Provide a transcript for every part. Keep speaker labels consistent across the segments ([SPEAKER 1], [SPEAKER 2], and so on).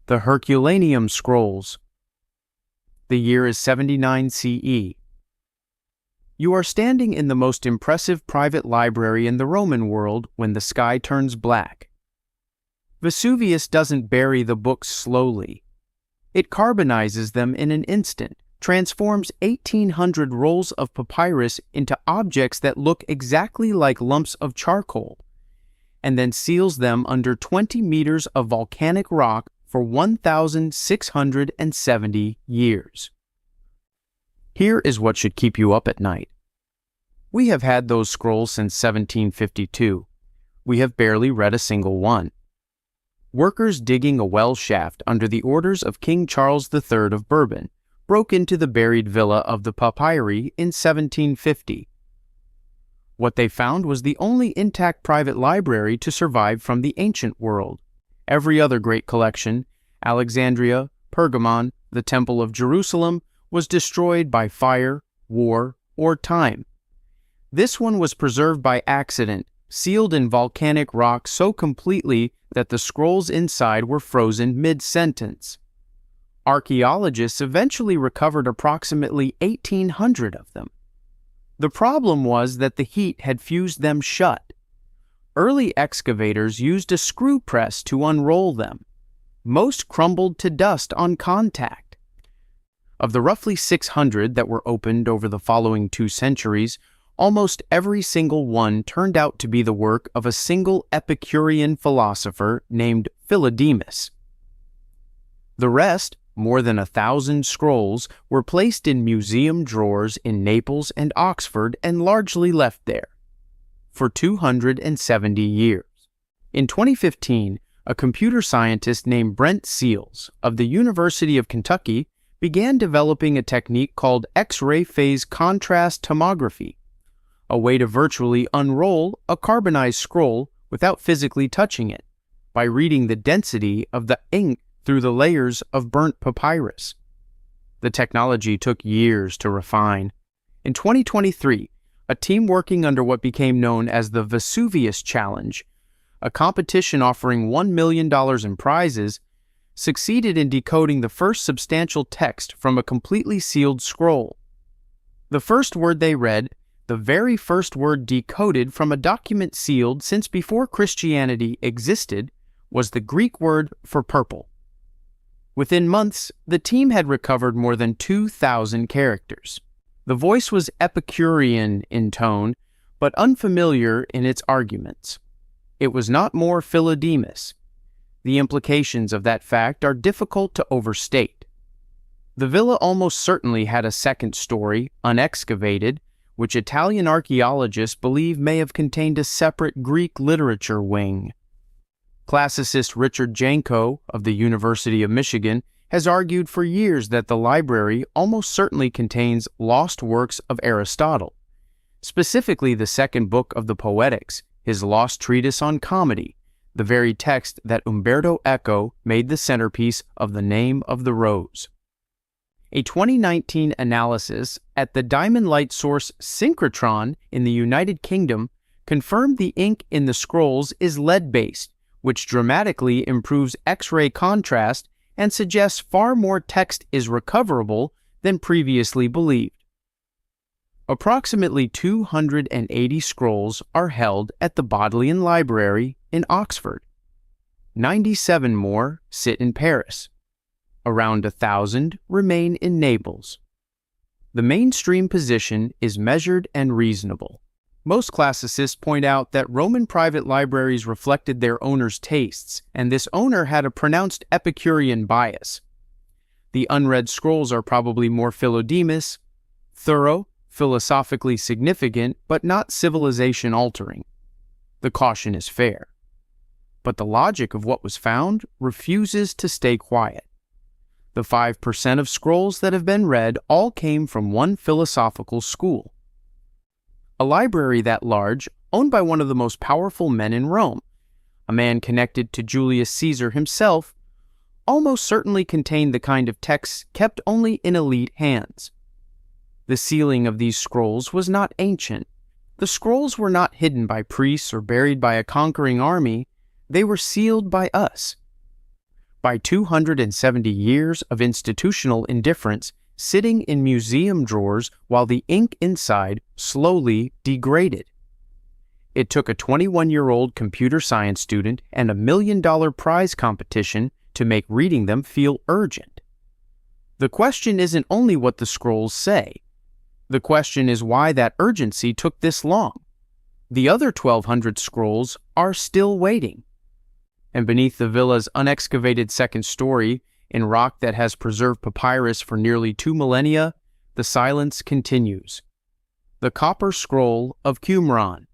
[SPEAKER 1] The Herculaneum Scrolls. The year is 79 CE. You are standing in the most impressive private library in the Roman world when the sky turns black. Vesuvius doesn't bury the books slowly. It carbonizes them in an instant, transforms 1,800 rolls of papyrus into objects that look exactly like lumps of charcoal, and then seals them under 20 meters of volcanic rock for 1,670 years. Here is what should keep you up at night. We have had those scrolls since 1752. We have barely read a single one. Workers digging a well shaft under the orders of King Charles III of Bourbon broke into the buried villa of the papyri in 1750. What they found was the only intact private library to survive from the ancient world. Every other great collection, Alexandria, Pergamon, the Temple of Jerusalem, was destroyed by fire, war, or time. This one was preserved by accident, sealed in volcanic rock so completely that the scrolls inside were frozen mid-sentence. Archaeologists eventually recovered approximately 1,800 of them. The problem was that the heat had fused them shut. Early excavators used a screw press to unroll them. Most crumbled to dust on contact. Of the roughly 600 that were opened over the following 2 centuries, almost every single one turned out to be the work of a single Epicurean philosopher named Philodemus. The rest, more than 1,000 scrolls, were placed in museum drawers in Naples and Oxford and largely left there for 270 years. In 2015, a computer scientist named Brent Seals of the University of Kentucky began developing a technique called X-ray phase contrast tomography, a way to virtually unroll a carbonized scroll without physically touching it, by reading the density of the ink through the layers of burnt papyrus. The technology took years to refine. In 2023, a team working under what became known as the Vesuvius Challenge, a competition offering $1 million in prizes, succeeded in decoding the first substantial text from a completely sealed scroll. The first word they read, the very first word decoded from a document sealed since before Christianity existed, was the Greek word for purple. Within months, the team had recovered more than 2,000 characters. The voice was Epicurean in tone, but unfamiliar in its arguments. It was not more Philodemus. The implications of that fact are difficult to overstate. The villa almost certainly had a second story, unexcavated, which Italian archaeologists believe may have contained a separate Greek literature wing. Classicist Richard Janko of the University of Michigan has argued for years that the library almost certainly contains lost works of Aristotle, specifically the second book of the Poetics, his lost treatise on comedy, the very text that Umberto Eco made the centerpiece of The Name of the Rose. A 2019 analysis at the diamond light source synchrotron in the United Kingdom confirmed the ink in the scrolls is lead-based, which dramatically improves X-ray contrast and suggests far more text is recoverable than previously believed. Approximately 280 scrolls are held at the Bodleian Library in Oxford. 97 more sit in Paris. Around 1,000 remain in Naples. The mainstream position is measured and reasonable. Most classicists point out that Roman private libraries reflected their owner's tastes, and this owner had a pronounced Epicurean bias. The unread scrolls are probably more Philodemus, thorough, philosophically significant, but not civilization-altering. The caution is fair. But the logic of what was found refuses to stay quiet. The 5% of scrolls that have been read all came from one philosophical school. A library that large, owned by one of the most powerful men in Rome, a man connected to Julius Caesar himself, almost certainly contained the kind of texts kept only in elite hands. The sealing of these scrolls was not ancient. The scrolls were not hidden by priests or buried by a conquering army. They were sealed by us. by 270 years of institutional indifference sitting in museum drawers while the ink inside slowly degraded. It took a 21-year-old computer science student and a $1 million prize competition to make reading them feel urgent. The question isn't only what the scrolls say. The question is why that urgency took this long. The other 1,200 scrolls are still waiting. And beneath the villa's unexcavated second story, in rock that has preserved papyrus for nearly 2 millennia, the silence continues. The Copper Scroll of Qumran.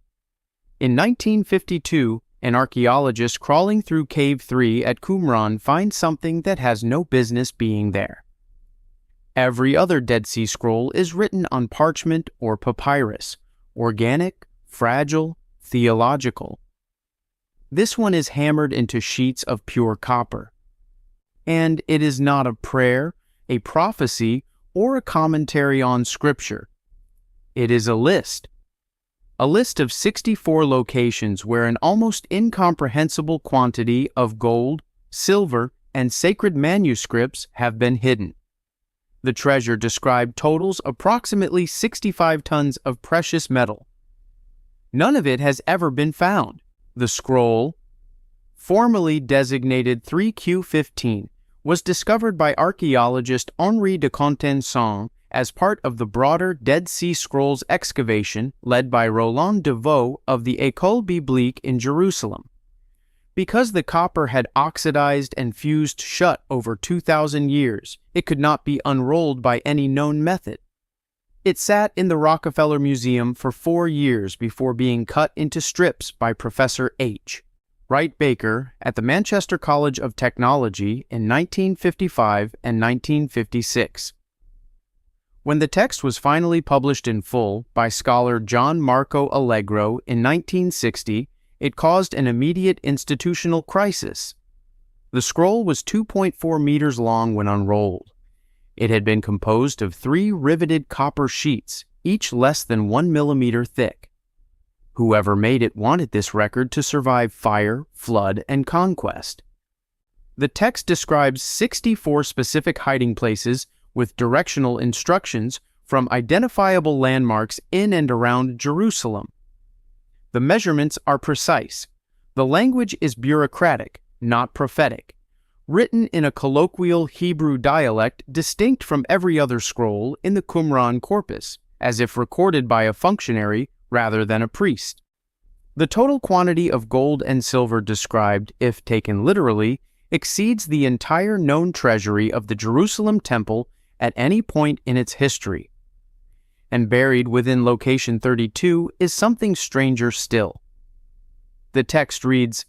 [SPEAKER 1] In 1952, an archaeologist crawling through Cave 3 at Qumran finds something that has no business being there. Every other Dead Sea Scroll is written on parchment or papyrus, organic, fragile, theological. This one is hammered into sheets of pure copper. And it is not a prayer, a prophecy, or a commentary on Scripture. It is a list of 64 locations where an almost incomprehensible quantity of gold, silver, and sacred manuscripts have been hidden. The treasure described totals approximately 65 tons of precious metal. None of it has ever been found. The scroll, formerly designated 3Q15, was discovered by archaeologist Henri de Contenson as part of the broader Dead Sea Scrolls excavation led by Roland de Vaux of the École Biblique in Jerusalem. Because the copper had oxidized and fused shut over 2,000 years, it could not be unrolled by any known method. It sat in the Rockefeller Museum for 4 years before being cut into strips by Professor H. Wright Baker at the Manchester College of Technology in 1955 and 1956. When the text was finally published in full by scholar John Marco Allegro in 1960, it caused an immediate institutional crisis. The scroll was 2.4 meters long when unrolled. It had been composed of 3 riveted copper sheets, each less than 1 millimeter thick. Whoever made it wanted this record to survive fire, flood, and conquest. The text describes 64 specific hiding places with directional instructions from identifiable landmarks in and around Jerusalem. The measurements are precise. The language is bureaucratic, not prophetic, written in a colloquial Hebrew dialect distinct from every other scroll in the Qumran corpus, as if recorded by a functionary rather than a priest. The total quantity of gold and silver described, if taken literally, exceeds the entire known treasury of the Jerusalem temple at any point in its history. And buried within location 32 is something stranger still. The text reads,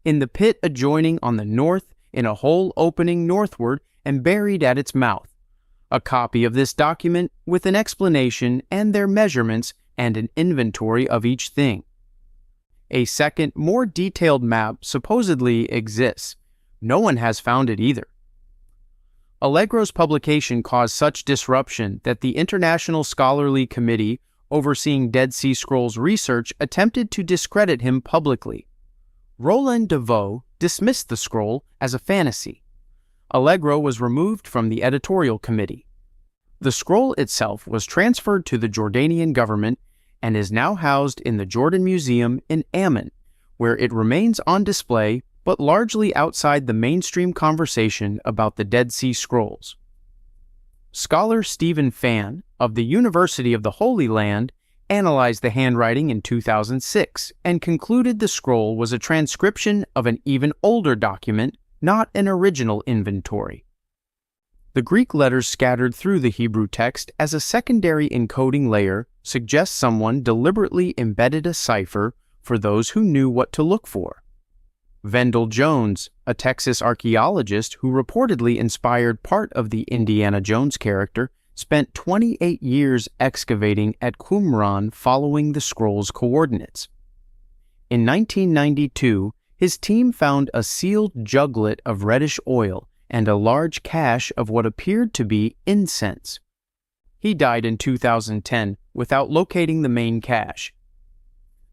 [SPEAKER 1] "In the pit adjoining on the north, in a hole opening northward and buried at its mouth, a copy of this document with an explanation and their measurements and an inventory of each thing." A second, more detailed map supposedly exists. No one has found it either. Allegro's publication caused such disruption that the International Scholarly Committee overseeing Dead Sea Scrolls research attempted to discredit him publicly. Roland de Vaux dismissed the scroll as a fantasy. Allegro was removed from the editorial committee. The scroll itself was transferred to the Jordanian government and is now housed in the Jordan Museum in Amman, where it remains on display but largely outside the mainstream conversation about the Dead Sea Scrolls. Scholar Stephen Fan of the University of the Holy Land analyzed the handwriting in 2006 and concluded the scroll was a transcription of an even older document, not an original inventory. The Greek letters scattered through the Hebrew text as a secondary encoding layer suggest someone deliberately embedded a cipher for those who knew what to look for. Vendell Jones, a Texas archaeologist who reportedly inspired part of the Indiana Jones character, spent 28 years excavating at Qumran following the scroll's coordinates. In 1992, his team found a sealed juglet of reddish oil and a large cache of what appeared to be incense. He died in 2010 without locating the main cache.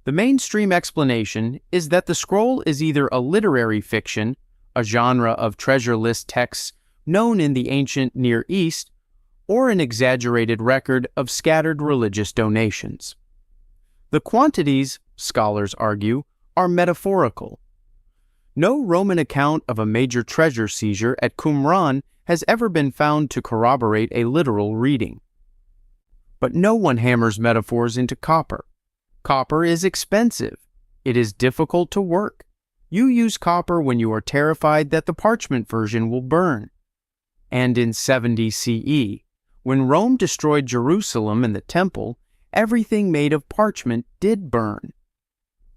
[SPEAKER 1] The mainstream explanation is that the scroll is either a literary fiction, a genre of treasure list texts known in the ancient Near East, or an exaggerated record of scattered religious donations. The quantities, scholars argue, are metaphorical. No Roman account of a major treasure seizure at Qumran has ever been found to corroborate a literal reading. But no one hammers metaphors into copper. Copper is expensive. It is difficult to work. You use copper when you are terrified that the parchment version will burn. And in 70 CE, when Rome destroyed Jerusalem and the temple, everything made of parchment did burn.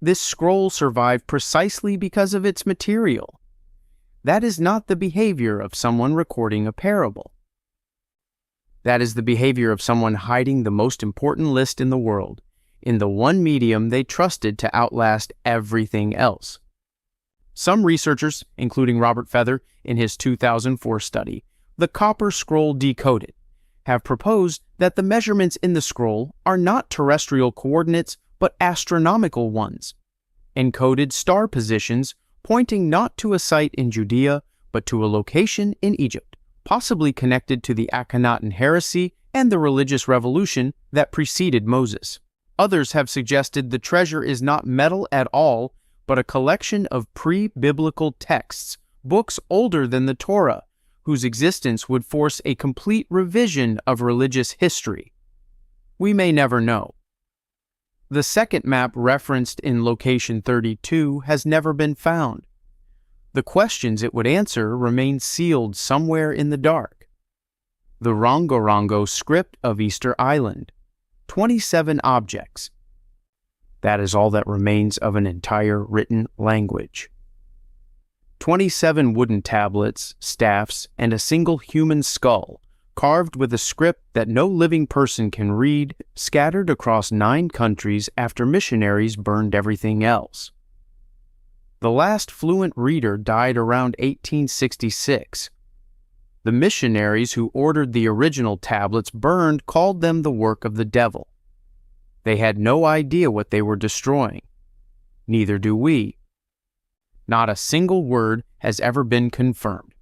[SPEAKER 1] This scroll survived precisely because of its material. That is not the behavior of someone recording a parable. That is the behavior of someone hiding the most important list in the world, in the one medium they trusted to outlast everything else. Some researchers, including Robert Feather in his 2004 study, The Copper Scroll Decoded, have proposed that the measurements in the scroll are not terrestrial coordinates but astronomical ones, encoded star positions pointing not to a site in Judea but to a location in Egypt, possibly connected to the Akhenaten heresy and the religious revolution that preceded Moses. Others have suggested the treasure is not metal at all, but a collection of pre-biblical texts, books older than the Torah, whose existence would force a complete revision of religious history. We may never know. The second map referenced in location 32 has never been found. The questions it would answer remain sealed somewhere in the dark. The Rongorongo script of Easter Island, 27 objects. That is all that remains of an entire written language. 27 wooden tablets, staffs, and a single human skull, carved with a script that no living person can read, scattered across 9 countries after missionaries burned everything else. The last fluent reader died around 1866. The missionaries who ordered the original tablets burned called them the work of the devil. They had no idea what they were destroying. Neither do we. Not a single word has ever been confirmed.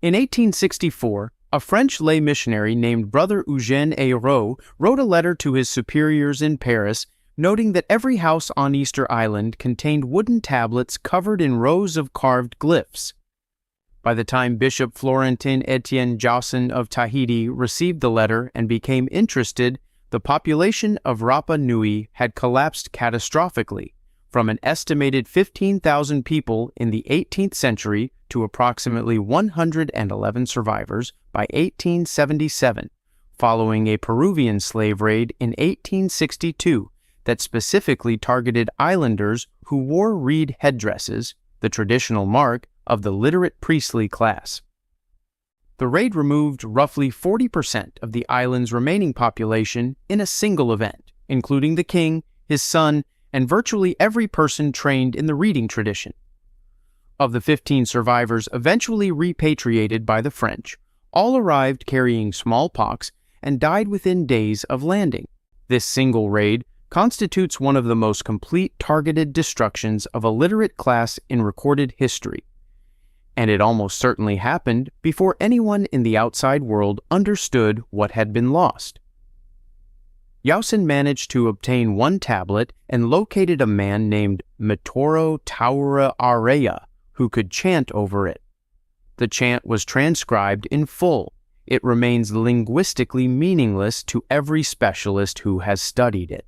[SPEAKER 1] In 1864, a French lay missionary named Brother Eugène Ayrault wrote a letter to his superiors in Paris, noting that every house on Easter Island contained wooden tablets covered in rows of carved glyphs. By the time Bishop Florentin Etienne Josson of Tahiti received the letter and became interested, the population of Rapa Nui had collapsed catastrophically, from an estimated 15,000 people in the 18th century to approximately 111 survivors by 1877, following a Peruvian slave raid in 1862 that specifically targeted islanders who wore reed headdresses, the traditional mark of the literate priestly class. The raid removed roughly 40% of the island's remaining population in a single event, including the king, his son, and virtually every person trained in the reading tradition. Of the 15 survivors eventually repatriated by the French, all arrived carrying smallpox and died within days of landing. This single raid constitutes one of the most complete targeted destructions of a literate class in recorded history, and it almost certainly happened before anyone in the outside world understood what had been lost. Josson managed to obtain one tablet and located a man named Mitoro Taura Areya who could chant over it. The chant was transcribed in full. It remains linguistically meaningless to every specialist who has studied it.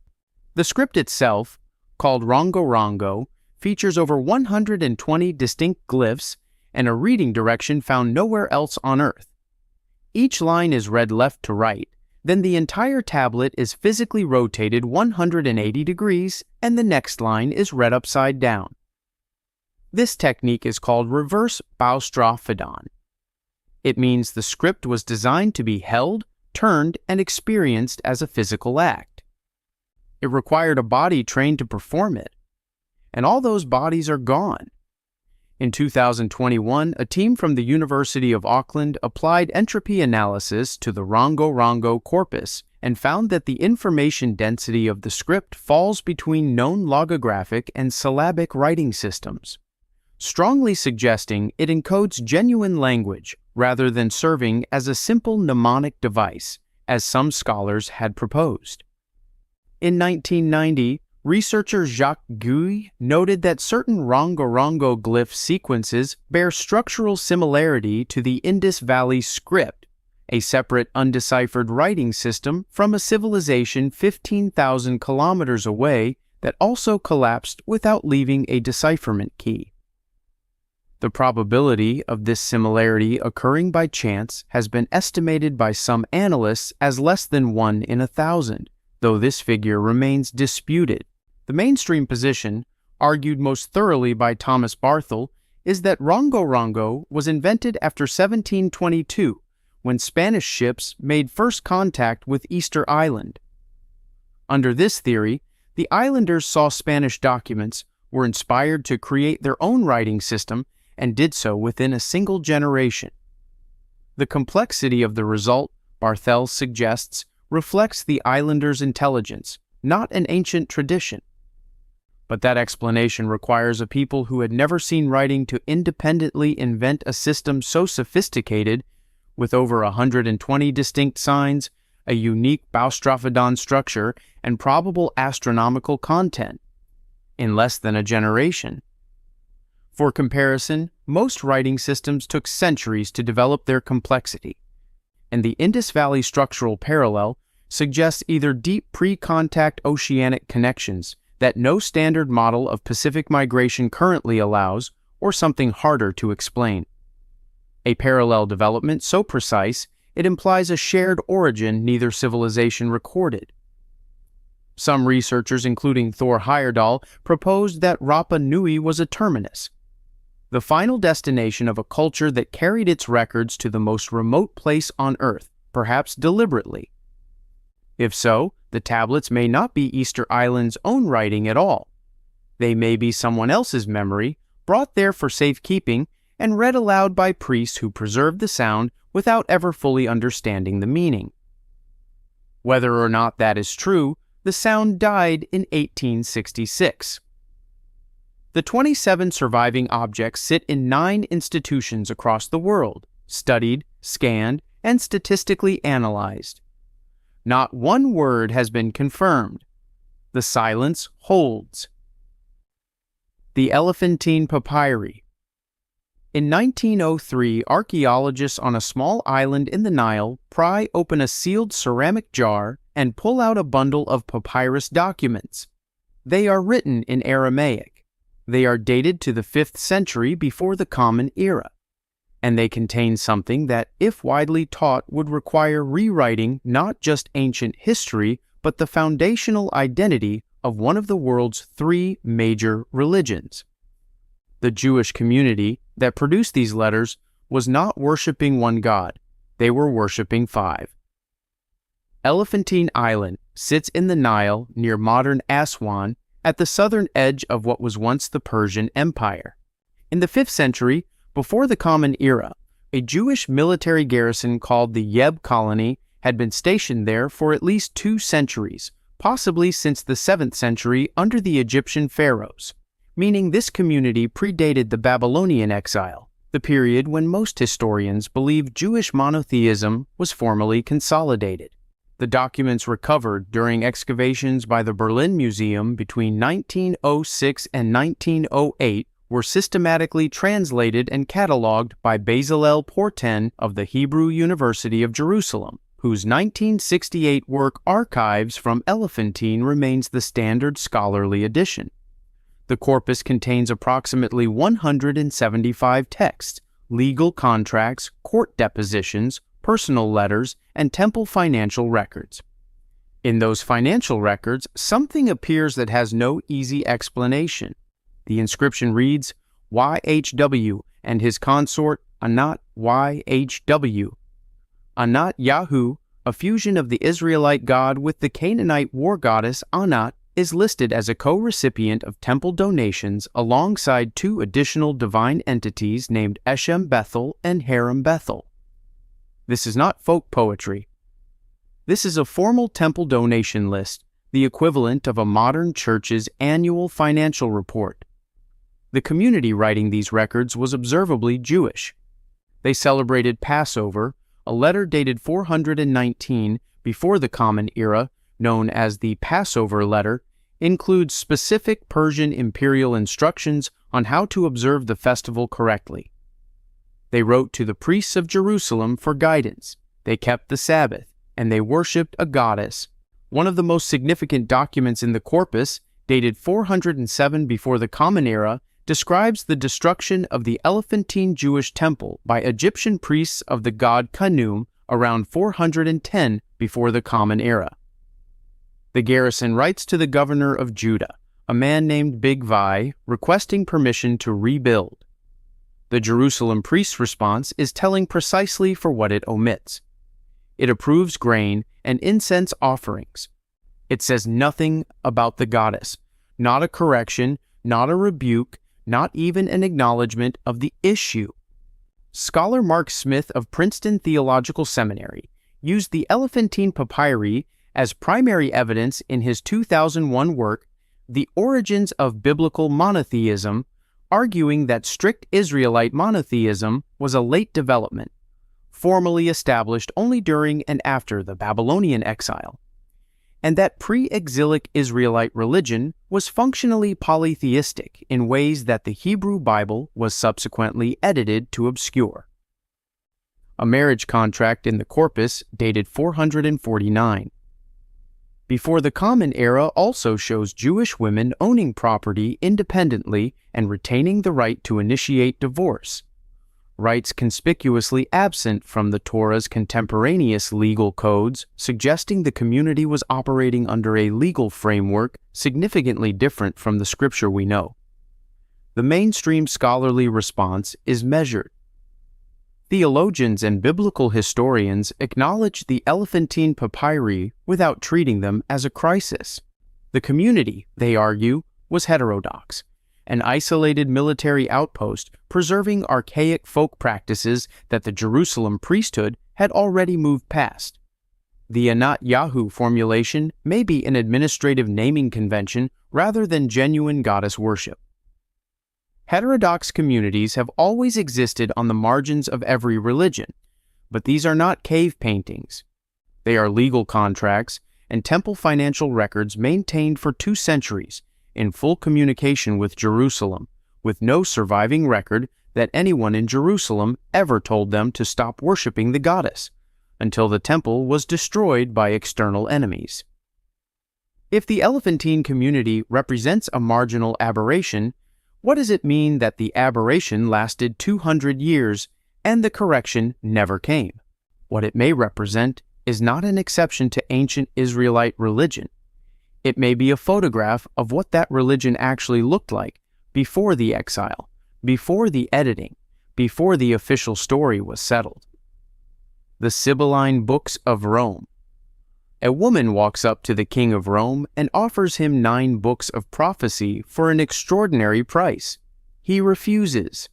[SPEAKER 1] The script itself, called Rongorongo, features over 120 distinct glyphs and a reading direction found nowhere else on Earth. Each line is read left to right, then the entire tablet is physically rotated 180 degrees and the next line is read upside down. This technique is called reverse boustrophedon. It means the script was designed to be held, turned, and experienced as a physical act. It required a body trained to perform it, and all those bodies are gone. In 2021, a team from the University of Auckland applied entropy analysis to the Rongorongo corpus and found that the information density of the script falls between known logographic and syllabic writing systems. strongly suggesting it encodes genuine language rather than serving as a simple mnemonic device, as some scholars had proposed. In 1990, researcher Jacques Guy noted that certain Rongorongo glyph sequences bear structural similarity to the Indus Valley script, a separate undeciphered writing system from a civilization 15,000 kilometers away that also collapsed without leaving a decipherment key. The probability of this similarity occurring by chance has been estimated by some analysts as less than 1 in 1,000, though this figure remains disputed. The mainstream position, argued most thoroughly by Thomas Barthel, is that Rongorongo was invented after 1722, when Spanish ships made first contact with Easter Island. Under this theory, the islanders saw Spanish documents, were inspired to create their own writing system, and did so within a single generation. The complexity of the result, Barthel suggests, reflects the islanders' intelligence, not an ancient tradition. But that explanation requires a people who had never seen writing to independently invent a system so sophisticated, with over 120 distinct signs, a unique Boustrophedon structure, and probable astronomical content, in less than a generation. For comparison, most writing systems took centuries to develop their complexity, and the Indus Valley structural parallel suggests either deep pre-contact oceanic connections that no standard model of Pacific migration currently allows, or something harder to explain. A parallel development so precise it implies a shared origin neither civilization recorded. Some researchers, including Thor Heyerdahl, proposed that Rapa Nui was a terminus, the final destination of a culture that carried its records to the most remote place on Earth, perhaps deliberately. If so, the tablets may not be Easter Island's own writing at all. They may be someone else's memory, brought there for safekeeping, and read aloud by priests who preserved the sound without ever fully understanding the meaning. Whether or not that is true, the sound died in 1866. The 27 surviving objects sit in 9 institutions across the world, studied, scanned, and statistically analyzed. Not one word has been confirmed. The silence holds. The Elephantine Papyri. In 1903, archaeologists on a small island in the Nile pry open a sealed ceramic jar and pull out a bundle of papyrus documents. They are written in Aramaic. They are dated to the 5th century before the Common Era, and they contain something that, if widely taught, would require rewriting not just ancient history, but the foundational identity of one of the world's 3 major religions. The Jewish community that produced these letters was not worshiping one god, they were worshiping 5. Elephantine Island sits in the Nile near modern Aswan at the southern edge of what was once the Persian Empire. In the 5th century, before the Common Era, a Jewish military garrison called the Yeb Colony had been stationed there for at least 2 centuries, possibly since the 7th century under the Egyptian pharaohs, meaning this community predated the Babylonian exile, the period when most historians believe Jewish monotheism was formally consolidated. The documents recovered during excavations by the Berlin Museum between 1906 and 1908 were systematically translated and catalogued by Bezalel Porten of the Hebrew University of Jerusalem, whose 1968 work Archives from Elephantine remains the standard scholarly edition. The corpus contains approximately 175 texts, legal contracts, court depositions, personal letters, and temple financial records. In those financial records, something appears that has no easy explanation. The inscription reads, YHW and his consort Anat YHW. Anat Yahu, a fusion of the Israelite god with the Canaanite war goddess Anat, is listed as a co-recipient of temple donations alongside 2 additional divine entities named Eshem Bethel and Harem Bethel. This is not folk poetry. This is a formal temple donation list, the equivalent of a modern church's annual financial report. The community writing these records was observably Jewish. They celebrated Passover, a letter dated 419 before the Common Era, known as the Passover letter, includes specific Persian imperial instructions on how to observe the festival correctly. They wrote to the priests of Jerusalem for guidance. They kept the Sabbath, and they worshipped a goddess. One of the most significant documents in the corpus, dated 407 before the Common Era, describes the destruction of the Elephantine Jewish temple by Egyptian priests of the god Khnum around 410 before the Common Era. The garrison writes to the governor of Judah, a man named Bigvai, requesting permission to rebuild. The Jerusalem priest's response is telling precisely for what it omits. It approves grain and incense offerings. It says nothing about the goddess, not a correction, not a rebuke, not even an acknowledgement of the issue. Scholar Mark Smith of Princeton Theological Seminary used the Elephantine papyri as primary evidence in his 2001 work, The Origins of Biblical Monotheism, arguing that strict Israelite monotheism was a late development, formally established only during and after the Babylonian exile, and that pre-exilic Israelite religion was functionally polytheistic in ways that the Hebrew Bible was subsequently edited to obscure. A marriage contract in the corpus dated 449. Before the Common Era also shows Jewish women owning property independently and retaining the right to initiate divorce, rights conspicuously absent from the Torah's contemporaneous legal codes, suggesting the community was operating under a legal framework significantly different from the scripture we know. The mainstream scholarly response is measured. Theologians and biblical historians acknowledge the Elephantine papyri without treating them as a crisis. The community, they argue, was heterodox, an isolated military outpost preserving archaic folk practices that the Jerusalem priesthood had already moved past. The Anat Yahu formulation may be an administrative naming convention rather than genuine goddess worship. Heterodox communities have always existed on the margins of every religion, but these are not cave paintings. They are legal contracts and temple financial records maintained for 2 centuries in full communication with Jerusalem, with no surviving record that anyone in Jerusalem ever told them to stop worshiping the goddess, until the temple was destroyed by external enemies. If the Elephantine community represents a marginal aberration, what does it mean that the aberration lasted 200 years and the correction never came? What it may represent is not an exception to ancient Israelite religion. It may be a photograph of what that religion actually looked like before the exile, before the editing, before the official story was settled. The Sibylline Books of Rome. A woman walks up to the king of Rome and offers him 9 books of prophecy for an extraordinary price. He refuses.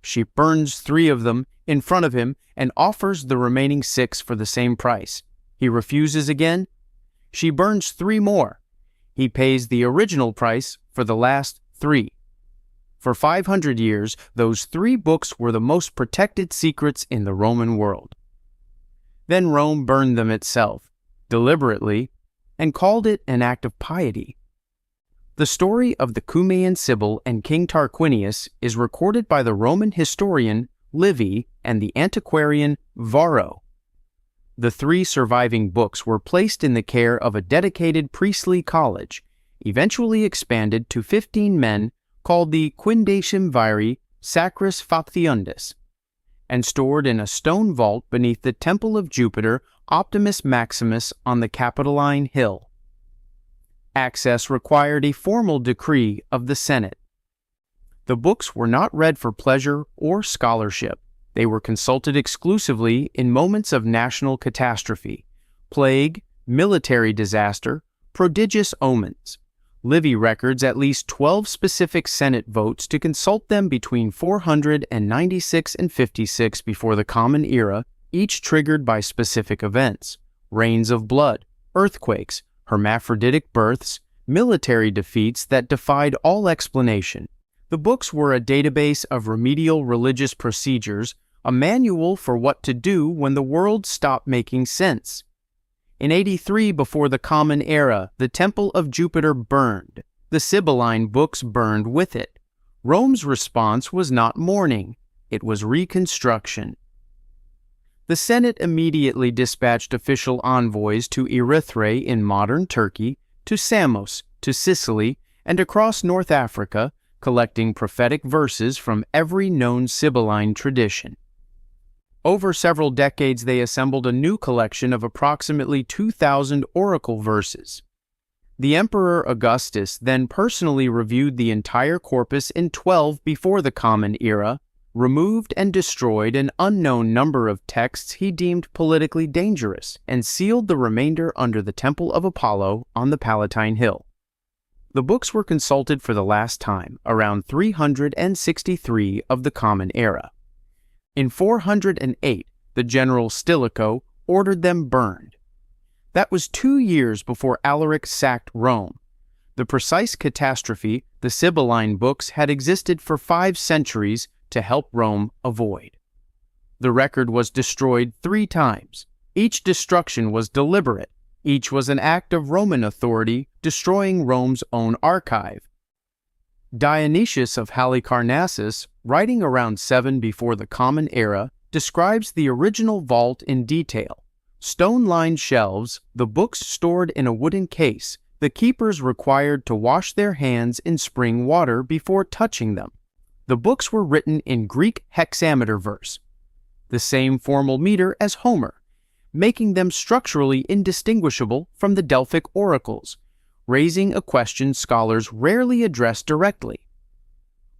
[SPEAKER 1] She burns 3 of them in front of him and offers the remaining 6 for the same price. He refuses again. She burns 3 more. He pays the original price for the last 3. For 500 years, those 3 books were the most protected secrets in the Roman world. Then Rome burned them itself, deliberately, and called it an act of piety. The story of the Cumaean Sibyl and King Tarquinius is recorded by the Roman historian Livy and the antiquarian Varro. The 3 surviving books were placed in the care of a dedicated priestly college, eventually expanded to 15 men, called the Quindecim Viri Sacris Factiundis, and stored in a stone vault beneath the temple of Jupiter Optimus Maximus on the Capitoline Hill. Access required a formal decree of the Senate. The books were not read for pleasure or scholarship. They were consulted exclusively in moments of national catastrophe, plague, military disaster, prodigious omens. Livy records at least 12 specific Senate votes to consult them between 496 and 56 before the Common Era, each triggered by specific events: rains of blood, earthquakes, hermaphroditic births, military defeats that defied all explanation. The books were a database of remedial religious procedures, a manual for what to do when the world stopped making sense. In 83 before the Common Era, the Temple of Jupiter burned. The Sibylline books burned with it. Rome's response was not mourning, it was reconstruction. The Senate immediately dispatched official envoys to Erythrae in modern Turkey, to Samos, to Sicily, and across North Africa, collecting prophetic verses from every known Sibylline tradition. Over several decades, they assembled a new collection of approximately 2,000 oracle verses. The Emperor Augustus then personally reviewed the entire corpus in 12 before the Common Era, removed and destroyed an unknown number of texts he deemed politically dangerous, and sealed the remainder under the Temple of Apollo on the Palatine Hill. The books were consulted for the last time around 363 of the Common Era. In 408, the general Stilicho ordered them burned. That was 2 years before Alaric sacked Rome. The precise catastrophe the Sibylline books had existed for 5 centuries to help Rome avoid. The record was destroyed 3 times. Each destruction was deliberate. Each was an act of Roman authority destroying Rome's own archive. Dionysius of Halicarnassus, writing around 7 before the Common Era, describes the original vault in detail. Stone-lined shelves, the books stored in a wooden case, the keepers required to wash their hands in spring water before touching them. The books were written in Greek hexameter verse, the same formal meter as Homer, making them structurally indistinguishable from the Delphic oracles, raising a question scholars rarely address directly.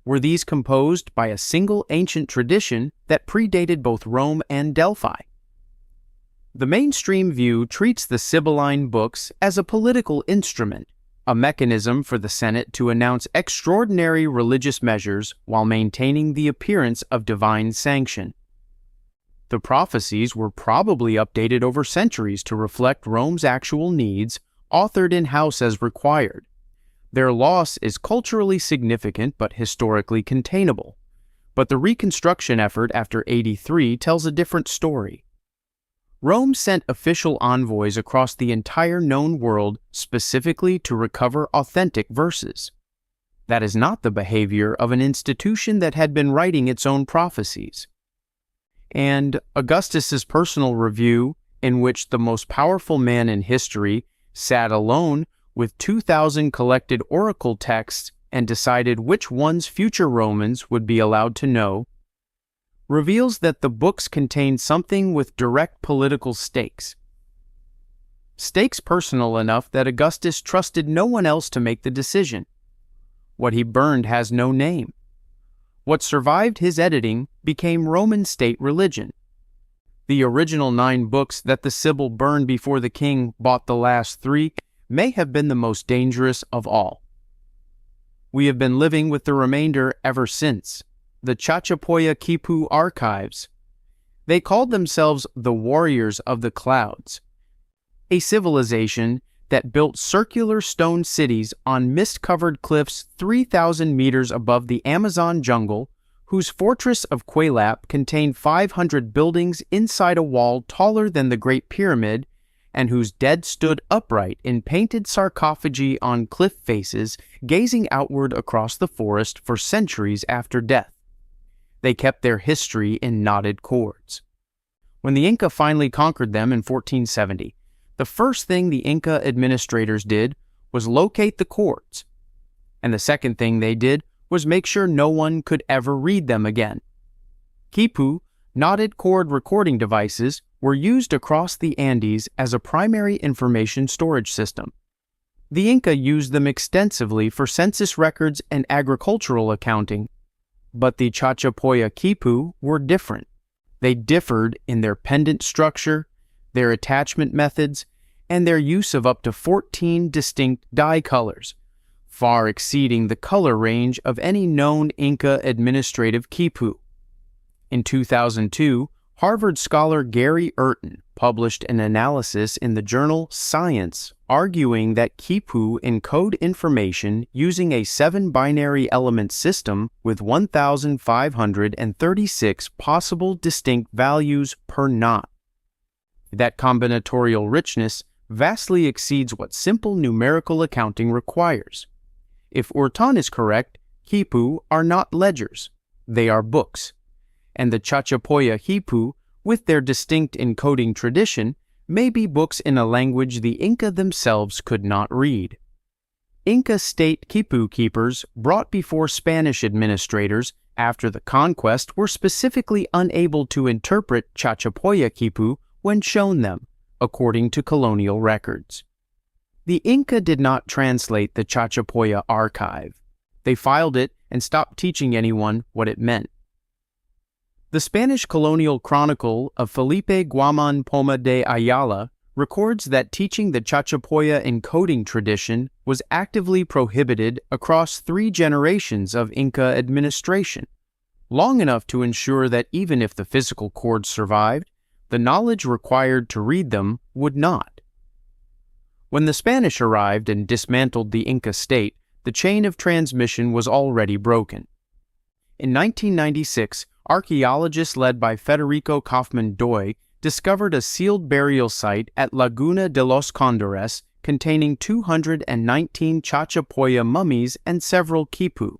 [SPEAKER 1] Were these composed by a single ancient tradition that predated both Rome and Delphi? The mainstream view treats the Sibylline books as a political instrument, a mechanism for the Senate to announce extraordinary religious measures while maintaining the appearance of divine sanction. The prophecies were probably updated over centuries to reflect Rome's actual needs, authored in-house as required. Their loss is culturally significant but historically containable. But the reconstruction effort after 83 tells a different story. Rome sent official envoys across the entire known world specifically to recover authentic verses. That is not the behavior of an institution that had been writing its own prophecies. And Augustus's personal review, in which the most powerful man in history sat alone with 2,000 collected oracle texts and decided which ones future Romans would be allowed to know, reveals that the books contain something with direct political stakes. Stakes personal enough that Augustus trusted no one else to make the decision. What he burned has no name. What survived his editing became Roman state religion. The original 9 books that the Sibyl burned before the king bought the last 3 may have been the most dangerous of all. We have been living with the remainder ever since. The Chachapoya Quipu archives. They called themselves the Warriors of the Clouds, a civilization that built circular stone cities on mist-covered cliffs 3,000 meters above the Amazon jungle, whose fortress of Quaylap contained 500 buildings inside a wall taller than the Great Pyramid, and whose dead stood upright in painted sarcophagi on cliff faces, gazing outward across the forest for centuries after death. They kept their history in knotted cords. When the Inca finally conquered them in 1470, the first thing the Inca administrators did was locate the cords, and the second thing they did was make sure no one could ever read them again. Quipu, knotted cord recording devices, were used across the Andes as a primary information storage system. The Inca used them extensively for census records and agricultural accounting, but the Chachapoya Quipu were different. They differed in their pendant structure, their attachment methods, and their use of up to 14 distinct dye colors, far exceeding the color range of any known Inca administrative quipu. In 2002, Harvard scholar Gary Urton published an analysis in the journal Science arguing that Quipu encode information using a 7-binary element system with 1,536 possible distinct values per knot. That combinatorial richness vastly exceeds what simple numerical accounting requires. If Urton is correct, Quipu are not ledgers, they are books. And the Chachapoya Quipu, with their distinct encoding tradition, may be books in a language the Inca themselves could not read. Inca state Quipu keepers brought before Spanish administrators after the conquest were specifically unable to interpret Chachapoya Quipu when shown them, according to colonial records. The Inca did not translate the Chachapoya archive. They filed it and stopped teaching anyone what it meant. The Spanish colonial chronicle of Felipe Guaman Poma de Ayala records that teaching the Chachapoya encoding tradition was actively prohibited across 3 generations of Inca administration, long enough to ensure that even if the physical cords survived, the knowledge required to read them would not. When the Spanish arrived and dismantled the Inca state, the chain of transmission was already broken. In 1996, archaeologists led by Federico Kaufman Doy discovered a sealed burial site at Laguna de los Condores containing 219 Chachapoya mummies and several quipu.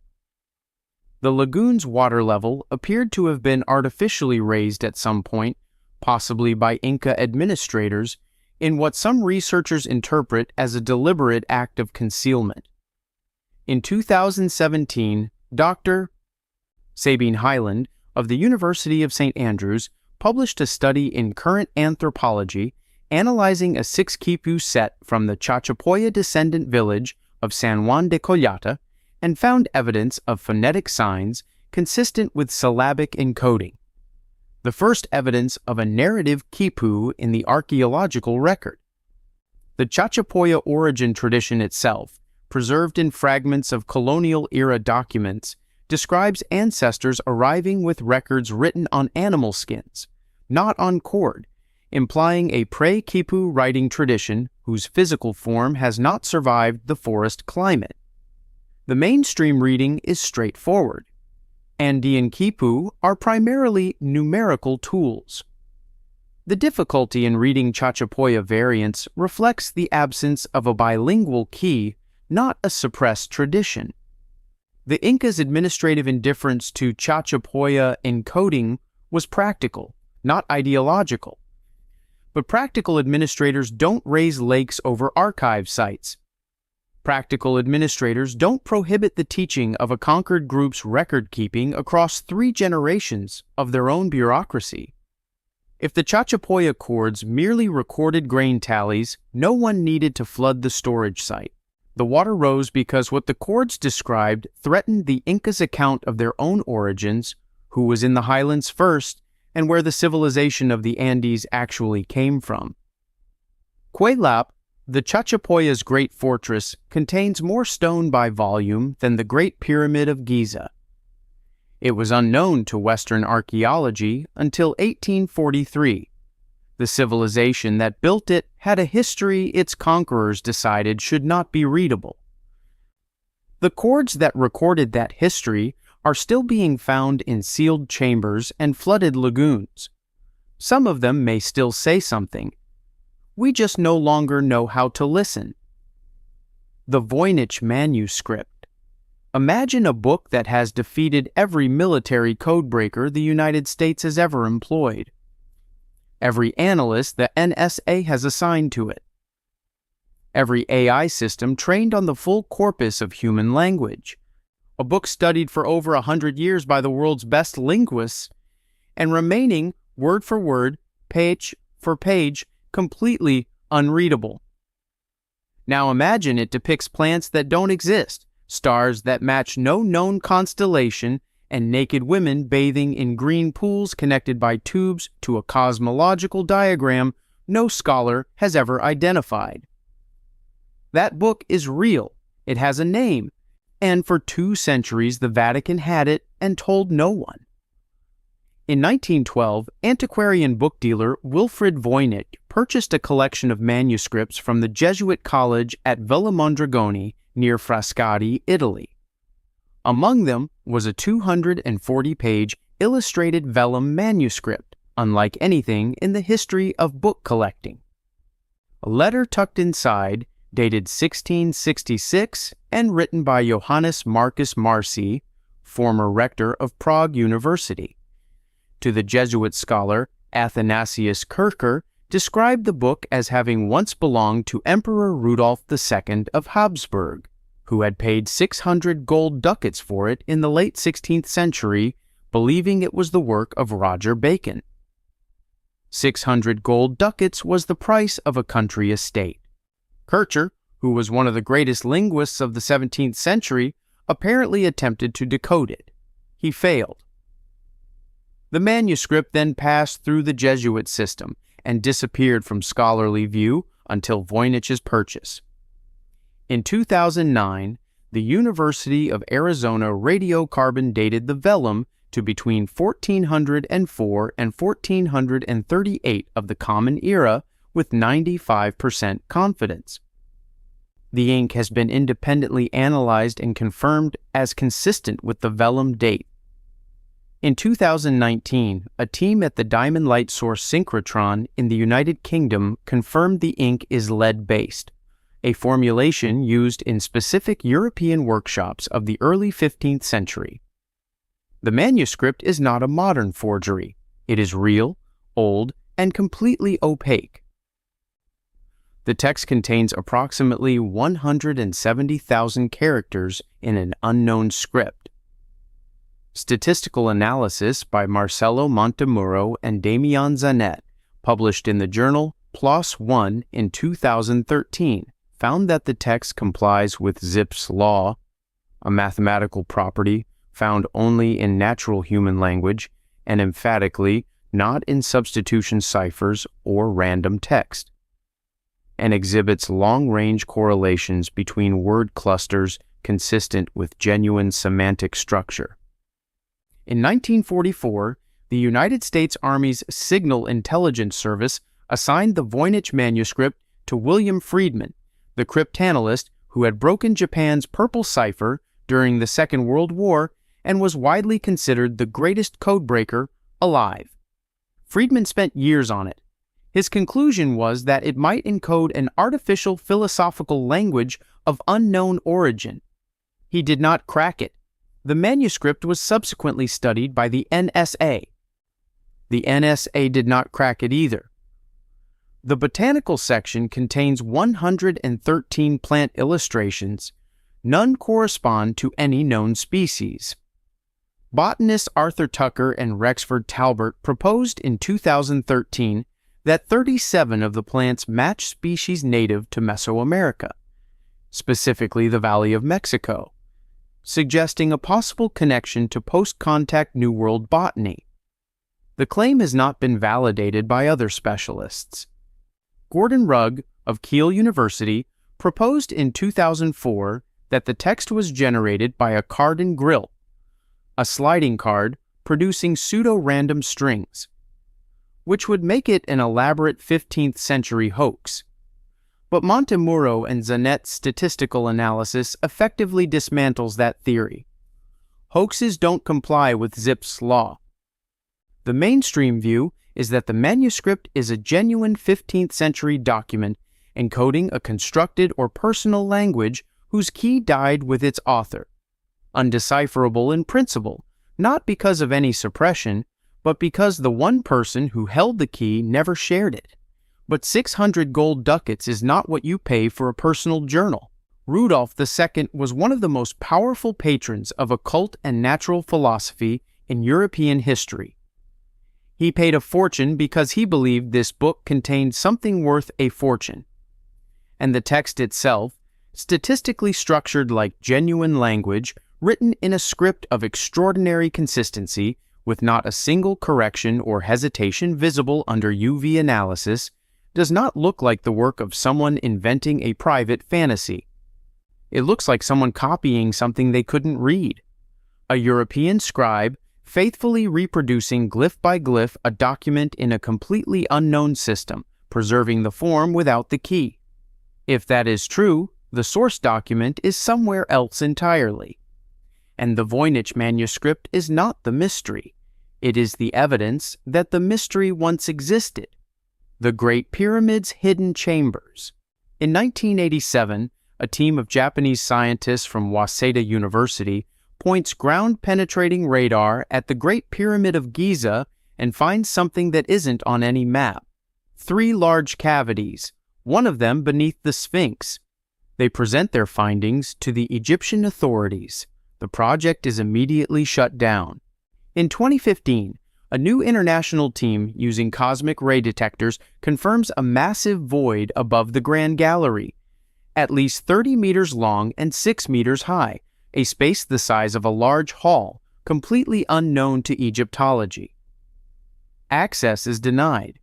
[SPEAKER 1] The lagoon's water level appeared to have been artificially raised at some point, possibly by Inca administrators, in what some researchers interpret as a deliberate act of concealment. In 2017, Dr. Sabine Hyland of the University of St. Andrews published a study in Current Anthropology analyzing a 6 quipu set from the Chachapoya descendant village of San Juan de Collata and found evidence of phonetic signs consistent with syllabic encoding, the first evidence of a narrative quipu in the archaeological record. The Chachapoya origin tradition itself, preserved in fragments of colonial-era documents, describes ancestors arriving with records written on animal skins, not on cord, implying a pre-quipu writing tradition whose physical form has not survived the forest climate. The mainstream reading is straightforward. Andean quipu are primarily numerical tools. The difficulty in reading Chachapoya variants reflects the absence of a bilingual key, not a suppressed tradition. The Inca's administrative indifference to Chachapoya encoding was practical, not ideological. But practical administrators don't raise lakes over archive sites. Practical administrators don't prohibit the teaching of a conquered group's record-keeping across 3 generations of their own bureaucracy. If the Chachapoya cords merely recorded grain tallies, no one needed to flood the storage site. The water rose because what the cords described threatened the Incas' account of their own origins, who was in the highlands first, and where the civilization of the Andes actually came from. Cuelap, the Chachapoya's great fortress, contains more stone by volume than the Great Pyramid of Giza. It was unknown to Western archaeology until 1843. The civilization that built it had a history its conquerors decided should not be readable. The cords that recorded that history are still being found in sealed chambers and flooded lagoons. Some of them may still say something. We just no longer know how to listen. The Voynich manuscript. Imagine a book that has defeated every military codebreaker the United States has ever employed. Every analyst the NSA has assigned to it. Every AI system trained on the full corpus of human language. A book studied for over 100 years by the world's best linguists, and remaining, word for word, page for page, completely unreadable. Now imagine it depicts plants that don't exist, stars that match no known constellation, and naked women bathing in green pools connected by tubes to a cosmological diagram no scholar has ever identified. That book is real, it has a name, and for 2 centuries the Vatican had it and told no one. In 1912, antiquarian book dealer Wilfrid Voynich purchased a collection of manuscripts from the Jesuit college at Villa Mondragone near Frascati, Italy. Among them was a 240-page illustrated vellum manuscript, unlike anything in the history of book collecting. A letter tucked inside, dated 1666 and written by Johannes Marcus Marci, former rector of Prague University, to the Jesuit scholar Athanasius Kircher, described the book as having once belonged to Emperor Rudolf II of Habsburg, who had paid 600 gold ducats for it in the late 16th century, believing it was the work of Roger Bacon. 600 gold ducats was the price of a country estate. Kircher, who was one of the greatest linguists of the 17th century, apparently attempted to decode it. He failed. The manuscript then passed through the Jesuit system and disappeared from scholarly view until Voynich's purchase. In 2009, the University of Arizona radiocarbon dated the vellum to between 1404 and 1438 of the Common Era with 95% confidence. The ink has been independently analyzed and confirmed as consistent with the vellum date. In 2019, a team at the Diamond Light Source synchrotron in the United Kingdom confirmed the ink is lead-based, a formulation used in specific European workshops of the early 15th century. The manuscript is not a modern forgery. It is real, old, and completely opaque. The text contains approximately 170,000 characters in an unknown script. Statistical analysis by Marcello Montemurro and Damian Zanet, published in the journal PLOS ONE in 2013, found that the text complies with Zipf's law, a mathematical property found only in natural human language and emphatically not in substitution ciphers or random text, and exhibits long-range correlations between word clusters consistent with genuine semantic structure. In 1944, the United States Army's Signal Intelligence Service assigned the Voynich manuscript to William Friedman, the cryptanalyst who had broken Japan's purple cipher during the Second World War and was widely considered the greatest codebreaker alive. Friedman spent years on it. His conclusion was that it might encode an artificial philosophical language of unknown origin. He did not crack it. The manuscript was subsequently studied by the NSA. The NSA did not crack it either. The botanical section contains 113 plant illustrations. None correspond to any known species. Botanists Arthur Tucker and Rexford Talbert proposed in 2013 that 37 of the plants match species native to Mesoamerica, specifically the Valley of Mexico, suggesting a possible connection to post-contact New World botany. The claim has not been validated by other specialists. Gordon Rugg of Keele University proposed in 2004 that the text was generated by a cardon grill, a sliding card producing pseudo-random strings, which would make it an elaborate 15th century hoax. But Montemurro and Zanet's statistical analysis effectively dismantles that theory. Hoaxes don't comply with Zipf's law. The mainstream view is that the manuscript is a genuine 15th century document encoding a constructed or personal language whose key died with its author, undecipherable in principle, not because of any suppression, but because the one person who held the key never shared it. But 600 gold ducats is not what you pay for a personal journal. Rudolf II was one of the most powerful patrons of occult and natural philosophy in European history. He paid a fortune because he believed this book contained something worth a fortune. And the text itself, statistically structured like genuine language, written in a script of extraordinary consistency, with not a single correction or hesitation visible under UV analysis, does not look like the work of someone inventing a private fantasy. It looks like someone copying something they couldn't read. A European scribe faithfully reproducing glyph by glyph a document in a completely unknown system, preserving the form without the key. If that is true, the source document is somewhere else entirely. And the Voynich manuscript is not the mystery. It is the evidence that the mystery once existed. The Great Pyramid's hidden chambers. In 1987, a team of Japanese scientists from Waseda University points ground-penetrating radar at the Great Pyramid of Giza and finds something that isn't on any map. 3 large cavities, one of them beneath the Sphinx. They present their findings to the Egyptian authorities. The project is immediately shut down. In 2015, a new international team using cosmic ray detectors confirms a massive void above the Grand Gallery, at least 30 meters long and 6 meters high, a space the size of a large hall, completely unknown to Egyptology. Access is denied.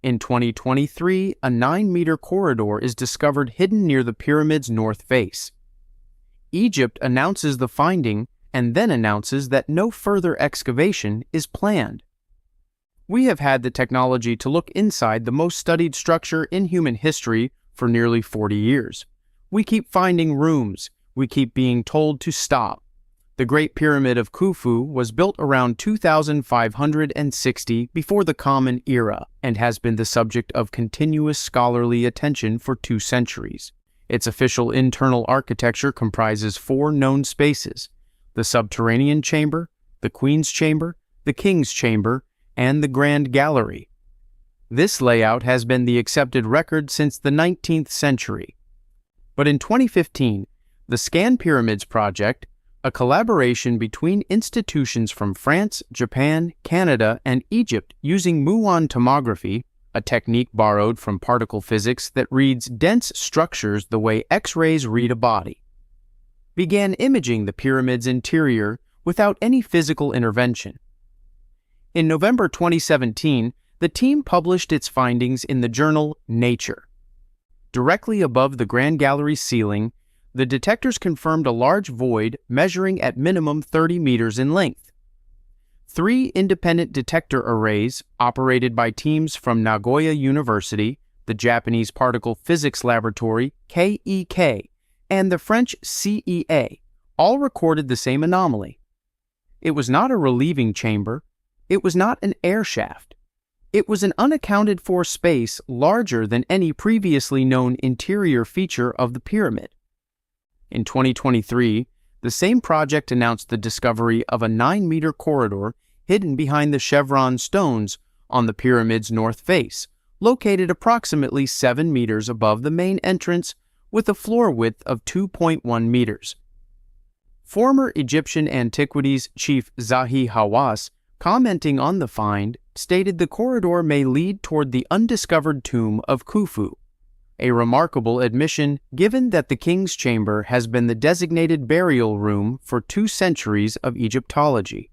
[SPEAKER 1] In 2023, a 9-meter corridor is discovered hidden near the pyramid's north face. Egypt announces the finding and then announces that no further excavation is planned. We have had the technology to look inside the most studied structure in human history for nearly 40 years. We keep finding rooms. We keep being told to stop. The Great Pyramid of Khufu was built around 2560 before the Common Era and has been the subject of continuous scholarly attention for 2 centuries. Its official internal architecture comprises 4 known spaces: the subterranean chamber, the Queen's Chamber, the King's Chamber, and the Grand Gallery. This layout has been the accepted record since the 19th century. But in 2015, the Scan Pyramids project, a collaboration between institutions from France, Japan, Canada, and Egypt using muon tomography, a technique borrowed from particle physics that reads dense structures the way X-rays read a body, began imaging the pyramid's interior without any physical intervention. In November 2017, the team published its findings in the journal Nature. Directly above the Grand Gallery ceiling, the detectors confirmed a large void measuring at minimum 30 meters in length. 3 independent detector arrays operated by teams from Nagoya University, the Japanese Particle Physics Laboratory, KEK, and the French CEA, all recorded the same anomaly. It was not a relieving chamber. It was not an air shaft. It was an unaccounted-for space larger than any previously known interior feature of the pyramid. In 2023, the same project announced the discovery of a 9-meter corridor hidden behind the chevron stones on the pyramid's north face, located approximately 7 meters above the main entrance with a floor width of 2.1 meters. Former Egyptian Antiquities Chief Zahi Hawass, commenting on the find, stated the corridor may lead toward the undiscovered tomb of Khufu, a remarkable admission given that the King's Chamber has been the designated burial room for 2 centuries of Egyptology.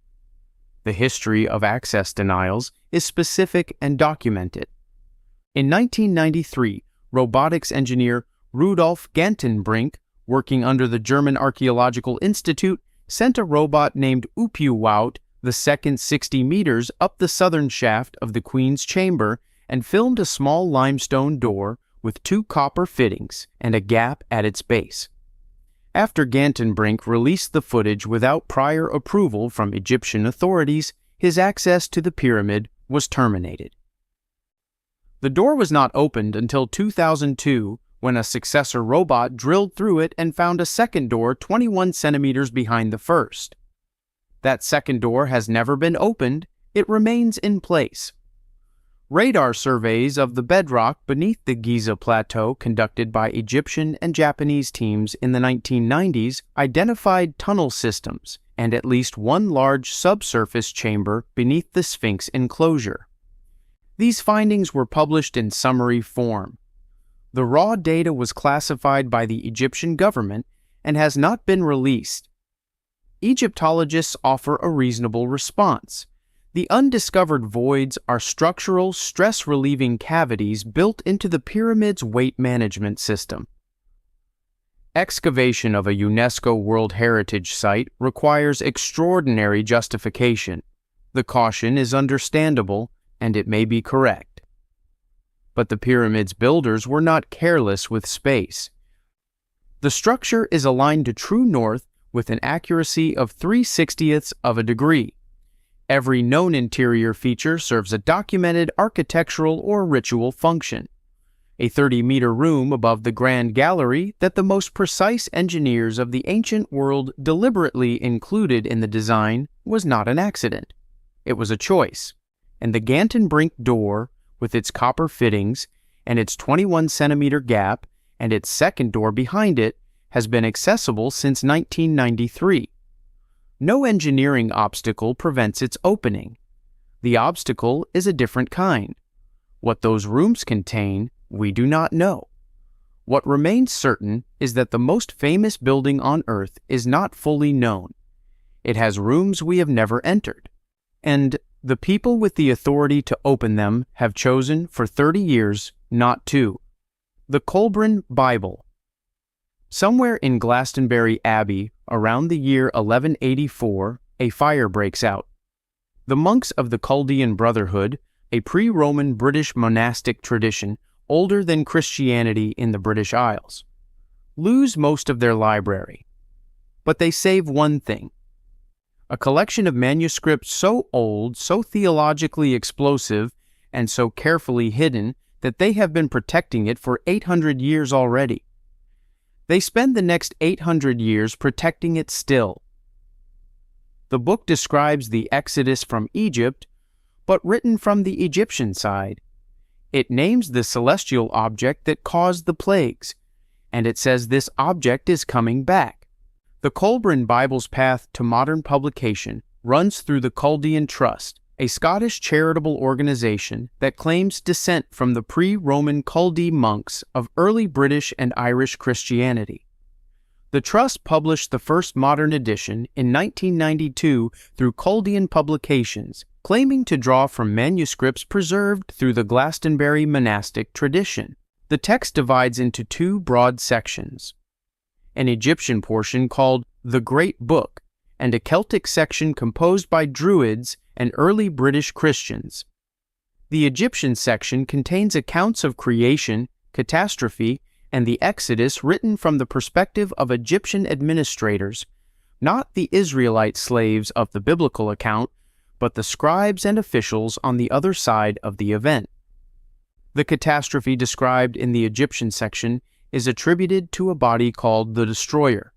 [SPEAKER 1] The history of access denials is specific and documented. In 1993, robotics engineer Rudolf Gantenbrink, working under the German Archaeological Institute, sent a robot named Upuwout the second 60 meters up the southern shaft of the Queen's Chamber and filmed a small limestone door with 2 copper fittings and a gap at its base. After Gantenbrink released the footage without prior approval from Egyptian authorities, his access to the pyramid was terminated. The door was not opened until 2002, when a successor robot drilled through it and found a second door 21 centimeters behind the first. That second door has never been opened. It remains in place. Radar surveys of the bedrock beneath the Giza Plateau conducted by Egyptian and Japanese teams in the 1990s identified tunnel systems and at least 1 large subsurface chamber beneath the Sphinx enclosure. These findings were published in summary form. The raw data was classified by the Egyptian government and has not been released. Egyptologists offer a reasonable response. The undiscovered voids are structural, stress-relieving cavities built into the pyramid's weight management system. Excavation of a UNESCO World Heritage Site requires extraordinary justification, The caution is understandable, and it may be correct. But the pyramid's builders were not careless with space. The structure is aligned to true north with an accuracy of 3/60ths of a degree. Every known interior feature serves a documented architectural or ritual function. A 30-meter room above the grand gallery that the most precise engineers of the ancient world deliberately included in the design was not an accident. It was a choice, and the Gantenbrink door, with its copper fittings and its 21-centimeter gap and its second door behind it, has been accessible since 1993. No engineering obstacle prevents its opening. The obstacle is a different kind. What those rooms contain, we do not know. What remains certain is that the most famous building on Earth is not fully known. It has rooms we have never entered, and the people with the authority to open them have chosen for 30 years not to. The Colburn Bible. Somewhere in Glastonbury Abbey, around the year 1184, a fire breaks out. The monks of the Chaldean Brotherhood, a pre-Roman British monastic tradition older than Christianity in the British Isles, lose most of their library. But they save one thing: a collection of manuscripts so old, so theologically explosive, and so carefully hidden that they have been protecting it for 800 years already. They spend the next 800 years protecting it still. The book describes the exodus from Egypt, but written from the Egyptian side. It names the celestial object that caused the plagues, and it says this object is coming back. The Colburn Bible's path to modern publication runs through the Chaldean Trust, a Scottish charitable organization that claims descent from the pre-Roman Chaldee monks of early British and Irish Christianity. The Trust published the first modern edition in 1992 through Chaldean Publications, claiming to draw from manuscripts preserved through the Glastonbury monastic tradition. The text divides into two broad sections: an Egyptian portion called the Great Book, and a Celtic section composed by Druids and early British Christians. The Egyptian section contains accounts of creation, catastrophe, and the Exodus written from the perspective of Egyptian administrators, not the Israelite slaves of the biblical account, but the scribes and officials on the other side of the event. The catastrophe described in the Egyptian section is attributed to a body called the Destroyer,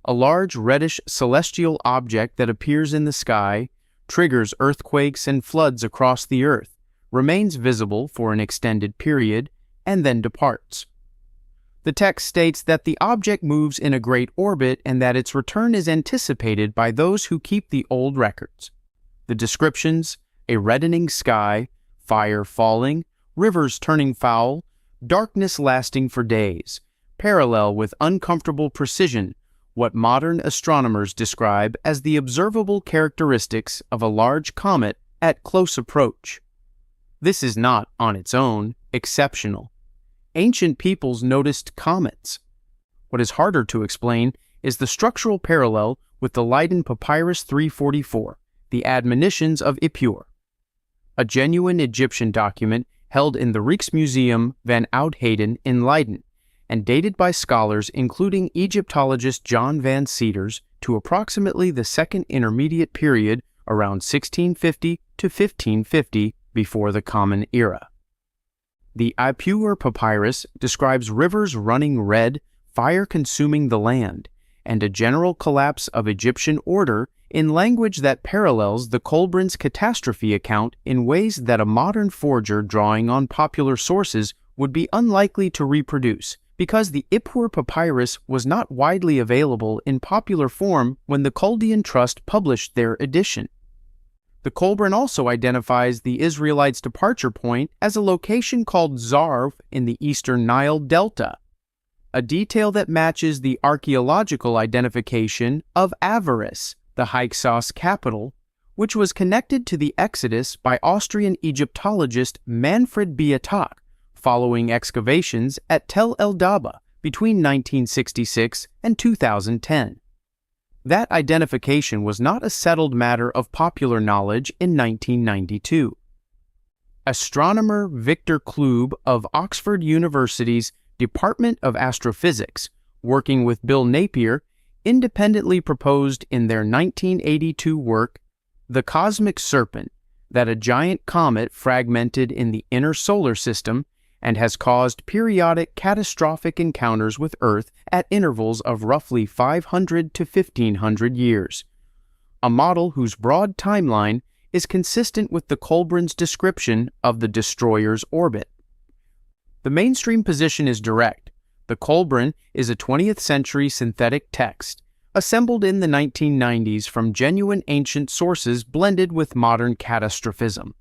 [SPEAKER 1] a large reddish celestial object that appears in the sky, triggers earthquakes and floods across the earth, remains visible for an extended period, and then departs. The text states that the object moves in a great orbit and that its return is anticipated by those who keep the old records. The descriptions: a reddening sky, fire falling, rivers turning foul, darkness lasting for days, parallel with uncomfortable precision what modern astronomers describe as the observable characteristics of a large comet at close approach. This is not, on its own, exceptional. Ancient peoples noticed comets. What is harder to explain is the structural parallel with the Leiden Papyrus 344, the admonitions of Ippur, a genuine Egyptian document held in the Rijksmuseum van Oudheden in Leiden, and dated by scholars including Egyptologist John Van Seters to approximately the Second Intermediate Period around 1650 to 1550 before the Common Era. The Ippur Papyrus describes rivers running red, fire consuming the land, and a general collapse of Egyptian order in language that parallels the Colburn's catastrophe account in ways that a modern forger drawing on popular sources would be unlikely to reproduce, because the Ippur Papyrus was not widely available in popular form when the Chaldean Trust published their edition. The Colburn also identifies the Israelites' departure point as a location called Zarv in the eastern Nile Delta, a detail that matches the archaeological identification of Avaris, the Hyksos capital, which was connected to the Exodus by Austrian Egyptologist Manfred Beatak following excavations at Tel El Daba between 1966 and 2010. That identification was not a settled matter of popular knowledge in 1992. Astronomer Victor Klube of Oxford University's Department of Astrophysics, working with Bill Napier, independently proposed in their 1982 work, The Cosmic Serpent, that a giant comet fragmented in the inner solar system and has caused periodic catastrophic encounters with Earth at intervals of roughly 500 to 1500 years, a model whose broad timeline is consistent with the Kolbrin's description of the destroyer's orbit. The mainstream position is direct. The Kolbrin is a 20th century synthetic text, assembled in the 1990s from genuine ancient sources blended with modern catastrophism.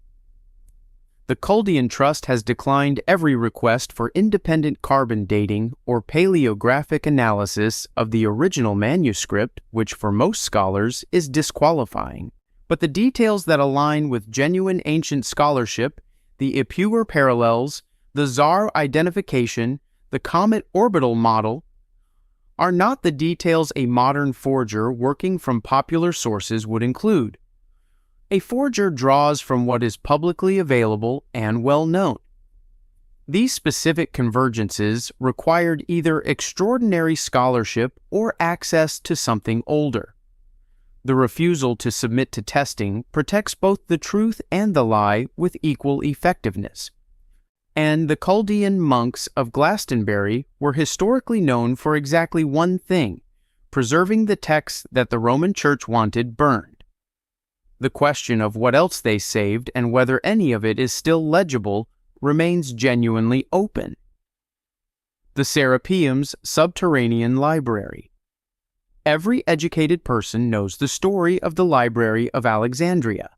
[SPEAKER 1] The Kuldian Trust has declined every request for independent carbon dating or paleographic analysis of the original manuscript, which for most scholars is disqualifying. But the details that align with genuine ancient scholarship, the Ipuwer parallels, the Tsar identification, the comet orbital model, are not the details a modern forger working from popular sources would include. A forger draws from what is publicly available and well known. These specific convergences required either extraordinary scholarship or access to something older. The refusal to submit to testing protects both the truth and the lie with equal effectiveness. And the Chaldean monks of Glastonbury were historically known for exactly one thing: preserving the texts that the Roman Church wanted burned. The question of what else they saved and whether any of it is still legible remains genuinely open. The Serapeum's Subterranean Library. Every educated person knows the story of the Library of Alexandria.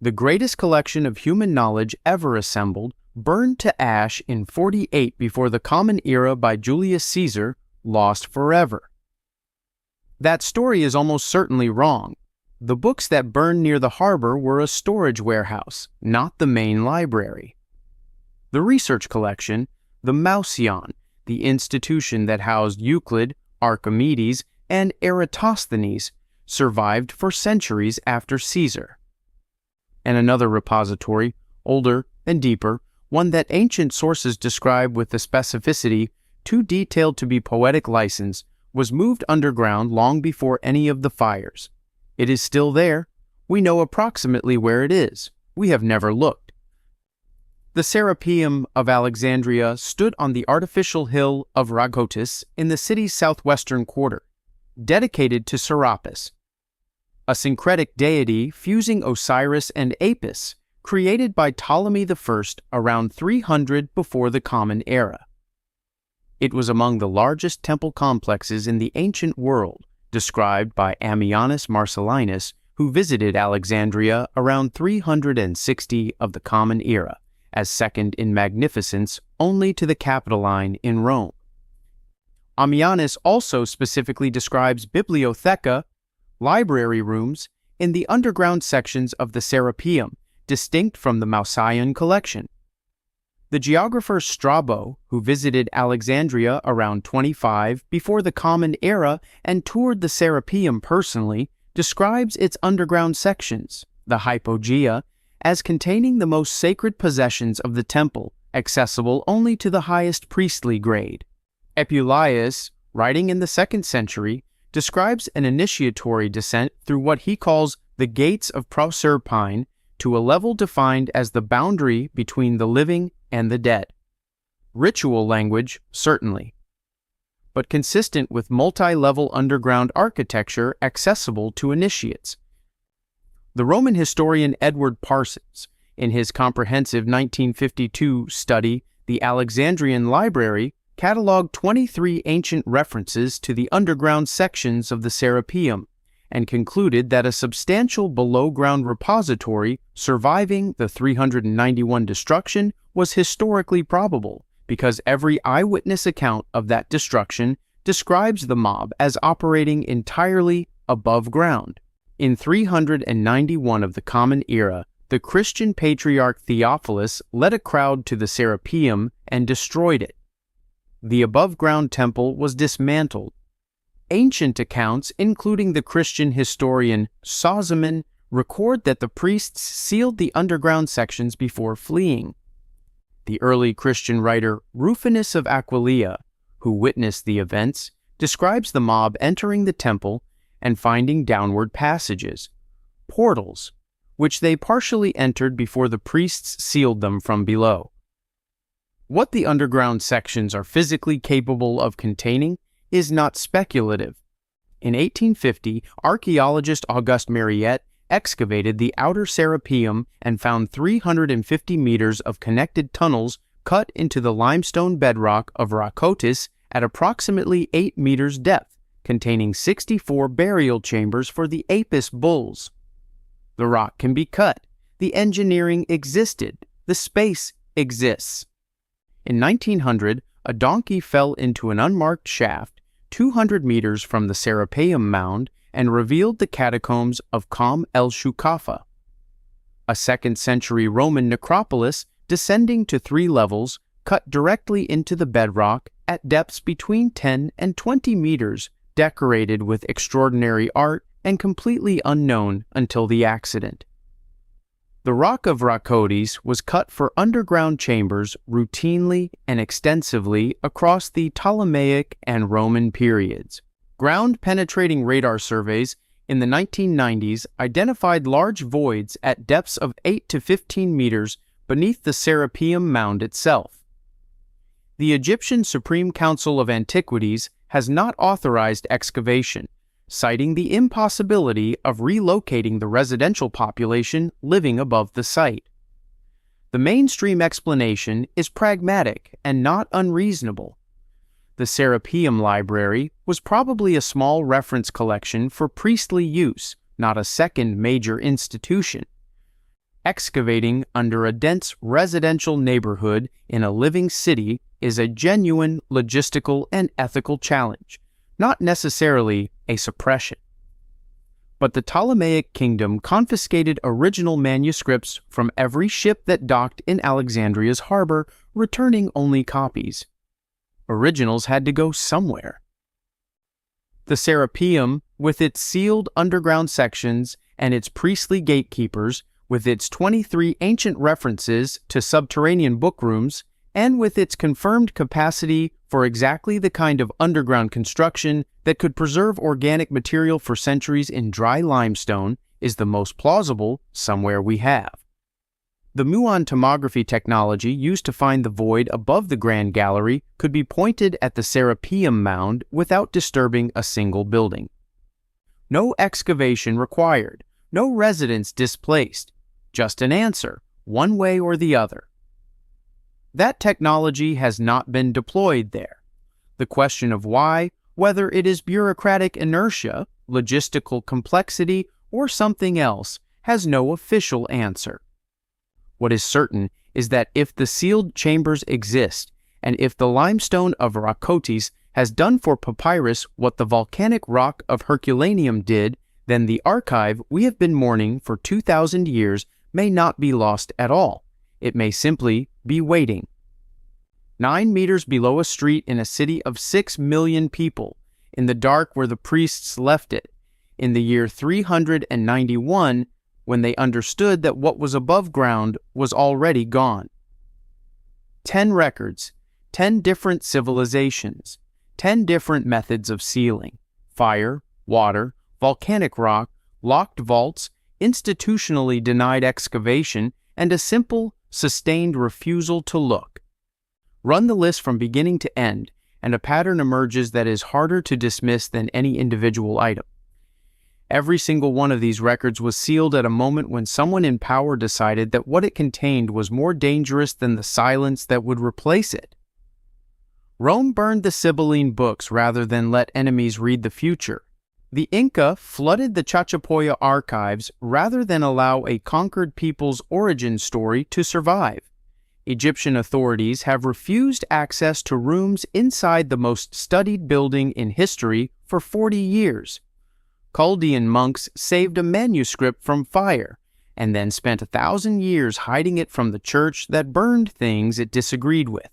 [SPEAKER 1] The greatest collection of human knowledge ever assembled burned to ash in 48 before the Common Era by Julius Caesar, lost forever. That story is almost certainly wrong. The books that burned near the harbor were a storage warehouse, not the main library. The research collection, the Mouseion, the institution that housed Euclid, Archimedes, and Eratosthenes, survived for centuries after Caesar. And another repository, older and deeper, one that ancient sources describe with a specificity too detailed to be poetic license, was moved underground long before any of the fires. It is still there. We know approximately where it is. We have never looked. The Serapeum of Alexandria stood on the artificial hill of Rhagotis in the city's southwestern quarter, dedicated to Serapis, a syncretic deity fusing Osiris and Apis, created by Ptolemy I around 300 before the Common Era. It was among the largest temple complexes in the ancient world, described by Ammianus Marcellinus, who visited Alexandria around 360 of the Common Era, as second in magnificence only to the Capitoline in Rome. Ammianus also specifically describes bibliotheca, library rooms, in the underground sections of the Serapeum, distinct from the Mouseion collection. The geographer Strabo, who visited Alexandria around 25 before the Common Era and toured the Serapeum personally, describes its underground sections, the hypogea, as containing the most sacred possessions of the temple, accessible only to the highest priestly grade. Epuleius, writing in the 2nd century, describes an initiatory descent through what he calls the gates of Proserpine to a level defined as the boundary between the living and the dead. Ritual language, certainly, but consistent with multi-level underground architecture accessible to initiates. The Roman historian Edward Parsons, in his comprehensive 1952 study, The Alexandrian Library, cataloged 23 ancient references to the underground sections of the Serapeum, and concluded that a substantial below-ground repository surviving the 391 destruction was historically probable, because every eyewitness account of that destruction describes the mob as operating entirely above ground. In 391 of the Common Era, the Christian patriarch Theophilus led a crowd to the Serapeum and destroyed it. The above-ground temple was dismantled. Ancient accounts, including the Christian historian Sozomen, record that the priests sealed the underground sections before fleeing. The early Christian writer Rufinus of Aquileia, who witnessed the events, describes the mob entering the temple and finding downward passages, portals, which they partially entered before the priests sealed them from below. What the underground sections are physically capable of containing is not speculative. In 1850, archaeologist Auguste Mariette excavated the outer Serapeum and found 350 meters of connected tunnels cut into the limestone bedrock of Rhacotis at approximately 8 meters depth, containing 64 burial chambers for the Apis bulls. The rock can be cut, the engineering existed, the space exists. In 1900, a donkey fell into an unmarked shaft 200 meters from the Serapeum mound and revealed the catacombs of Qam el-Shukafa, a 2nd century Roman necropolis descending to 3 levels cut directly into the bedrock at depths between 10 and 20 meters, decorated with extraordinary art and completely unknown until the accident. The rock of Rhacotis was cut for underground chambers routinely and extensively across the Ptolemaic and Roman periods. Ground-penetrating radar surveys in the 1990s identified large voids at depths of 8 to 15 meters beneath the Serapeum mound itself. The Egyptian Supreme Council of Antiquities has not authorized excavation, citing the impossibility of relocating the residential population living above the site. The mainstream explanation is pragmatic and not unreasonable. The Serapeum Library was probably a small reference collection for priestly use, not a second major institution. Excavating under a dense residential neighborhood in a living city is a genuine logistical and ethical challenge, not necessarily a suppression. But the Ptolemaic kingdom confiscated original manuscripts from every ship that docked in Alexandria's harbor, returning only copies. Originals had to go somewhere. The Serapeum, with its sealed underground sections and its priestly gatekeepers, with its 23 ancient references to subterranean bookrooms, and with its confirmed capacity for exactly the kind of underground construction that could preserve organic material for centuries in dry limestone, is the most plausible somewhere we have. The muon tomography technology used to find the void above the Grand Gallery could be pointed at the Serapeum mound without disturbing a single building. No excavation required, no residents displaced, just an answer, one way or the other. That technology has not been deployed there. The question of why, whether it is bureaucratic inertia, logistical complexity, or something else, has no official answer. What is certain is that if the sealed chambers exist, and if the limestone of Rhacotis has done for papyrus what the volcanic rock of Herculaneum did, then the archive we have been mourning for 2,000 years may not be lost at all. It may simply be waiting. 9 meters below a street in a city of 6 million people, in the dark where the priests left it, in the year 391, when they understood that what was above ground was already gone. 10 records, 10 different civilizations, 10 different methods of sealing: fire, water, volcanic rock, locked vaults, institutionally denied excavation, and a simple, sustained refusal to look. Run the list from beginning to end, and a pattern emerges that is harder to dismiss than any individual item. Every single one of these records was sealed at a moment when someone in power decided that what it contained was more dangerous than the silence that would replace it. Rome burned the Sibylline books rather than let enemies read the future. The Inca flooded the Chachapoya archives rather than allow a conquered people's origin story to survive. Egyptian authorities have refused access to rooms inside the most studied building in history for 40 years. Chaldean monks saved a manuscript from fire, and then spent 1,000 years hiding it from the church that burned things it disagreed with.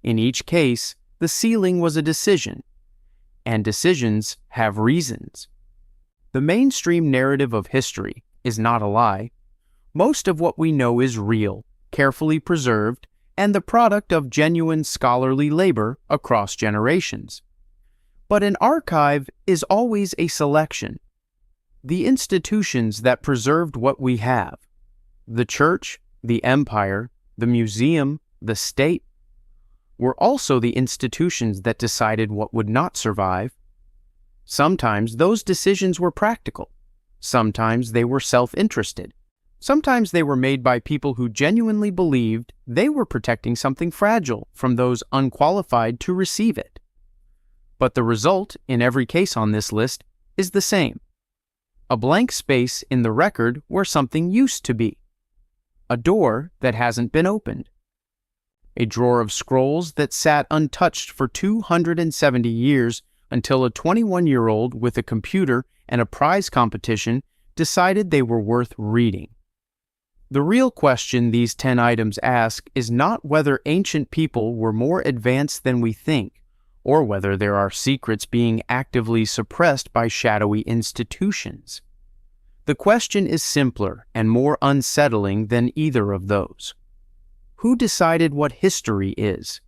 [SPEAKER 1] In each case, the sealing was a decision. and decisions have reasons. The mainstream narrative of history is not a lie. Most of what we know is real, carefully preserved, and the product of genuine scholarly labor across generations. But an archive is always a selection. The institutions that preserved what we have, the church, the empire, the museum, the state, were also the institutions that decided what would not survive. Sometimes those decisions were practical. Sometimes they were self-interested. Sometimes they were made by people who genuinely believed they were protecting something fragile from those unqualified to receive it. But the result, in every case on this list, is the same. A blank space in the record where something used to be. A door that hasn't been opened. A drawer of scrolls that sat untouched for 270 years until a 21-year-old with a computer and a prize competition decided they were worth reading. The real question these 10 items ask is not whether ancient people were more advanced than we think, or whether there are secrets being actively suppressed by shadowy institutions. The question is simpler and more unsettling than either of those. Who decided what history is?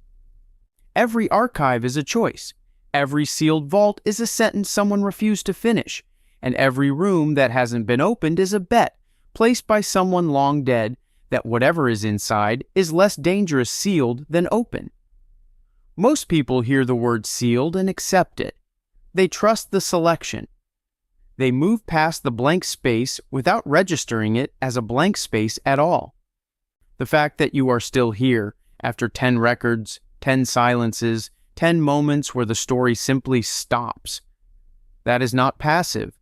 [SPEAKER 1] Every archive is a choice. Every sealed vault is a sentence someone refused to finish, and every room that hasn't been opened is a bet placed by someone long dead that whatever is inside is less dangerous sealed than open. Most people hear the word sealed and accept it. They trust the selection. They move past the blank space without registering it as a blank space at all. The fact that you are still here after 10 records, 10 silences, 10 moments where the story simply stops, that is not passive.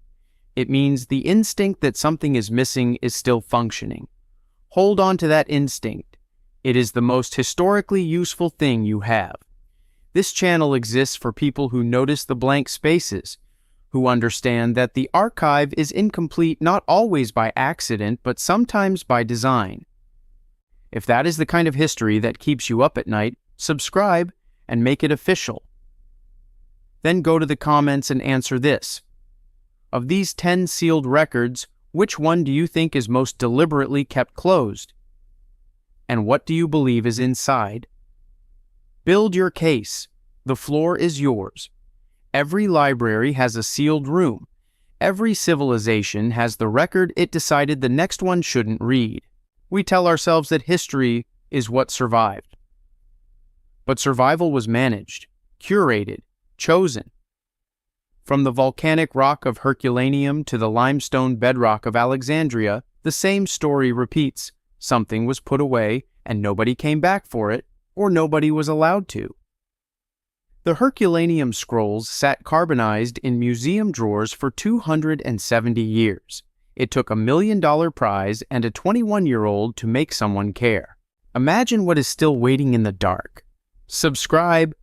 [SPEAKER 1] It means the instinct that something is missing is still functioning. Hold on to that instinct. It is the most historically useful thing you have. This channel exists for people who notice the blank spaces, who understand that the archive is incomplete not always by accident, but sometimes by design. If that is the kind of history that keeps you up at night, subscribe and make it official. Then go to the comments and answer this. Of these 10 sealed records, which one do you think is most deliberately kept closed? And what do you believe is inside? Build your case. The floor is yours. Every library has a sealed room. Every civilization has the record it decided the next one shouldn't read. We tell ourselves that history is what survived. But survival was managed, curated, chosen. From the volcanic rock of Herculaneum to the limestone bedrock of Alexandria, the same story repeats. Something was put away, and nobody came back for it, or nobody was allowed to. The Herculaneum scrolls sat carbonized in museum drawers for 270 years. It took $1 million prize and a 21-year-old to make someone care. Imagine what is still waiting in the dark. Subscribe